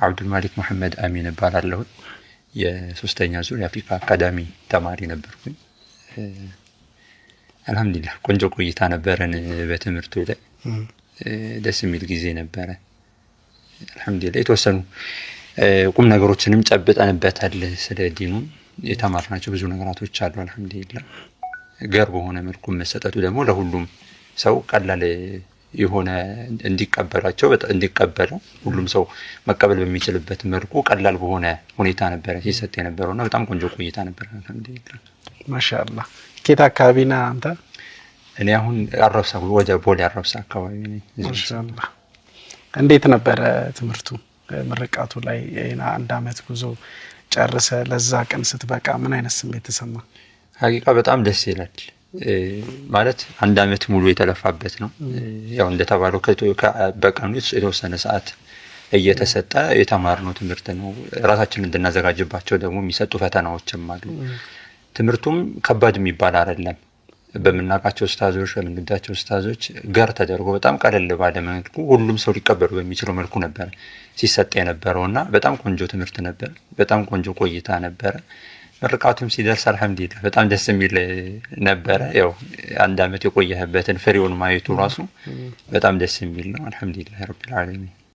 አብዱል ማሊክ መሐመድ አሚን እባላለሁ። የሶስተኛ ዙር የአፍሪካ አካዳሚ ተማሪ ነበርኩኝ። አልহামዱሊላህ ቆንጆ ቆይታ ነበረን በትምህርቱ ላይ ደስ የሚል ጊዜ ነበረ። አልহামዱሊላህ የተወሰኑ ቁም ነገሮችንም ጨብጠንበታል። ስለ ዲኑ የተማርናቸው ብዙ ነገራቶች አሉ። አልহামዱሊላህ ገር በሆነ መልኩ መሰጠቱ ደግሞ ለሁሉም ሰው ቀላል የሆነ እንዲቀበለው ሁሉም ሰው መቀበል በሚችልበት መልኩ ቀላል በሆነ ሁኔታ ነበር ሲሰጥ የነበረውና በጣም ቆንጆ ቆይታ ነበር። አልহামዱሊላህ ማሻአላህ። ከየት አካባቢ ነህ አንተ? እኔ አሁን አራብሳ ወደ ቦሌ አራብሳ አካባቢ ነኝ። ማሻአላህ። እንዴት ነበር ትምህርቱ? ምርቃቱ ላይ አንድ አመት ጉዞ ጨርሰ ለዛ ቀን ስትበቃ ምን አይነት ስሜት ተሰማ? ሀቂቃ በጣም ደስ ይላል። ማለት አንድ አመት ሙሉ የተለፋበት ነው። ያው እንደተባለው በቀን ውስጥ የተወሰነ ሰዓት እየተሰጠ የተማርነው ትምህርት ነው። ራሳችንን እንድናዘጋጅባቸው ደግሞ የሚሰጡ ፈተናዎችም አሉ። ትምህርቱም ከባድ የሚባል አይደለም። በመናቃቸው ኡስታዞች በመንገዳቸው ኡስታዞች ጋር ተደርጎ በጣም ቀለል ባለ መልኩ ሁሉም ሰው ሊቀበሉ በሚችለው መልኩ ነበር ሲሰጥ የነበረውና በጣም ቆንጆ ትምህርት ነበር። በጣም ቆንጆ ቆይታ ነበር። ምርቃቱም ሲደርስ አልহামዱሊላህ በጣም ደስ የሚል ነበር። ያው አንድ አመት የቆየህበትን ፍሬውን ማየቱ ራሱ በጣም ደስ የሚል ነው። አልহামዱሊላህ ረቢል ዓለሚን።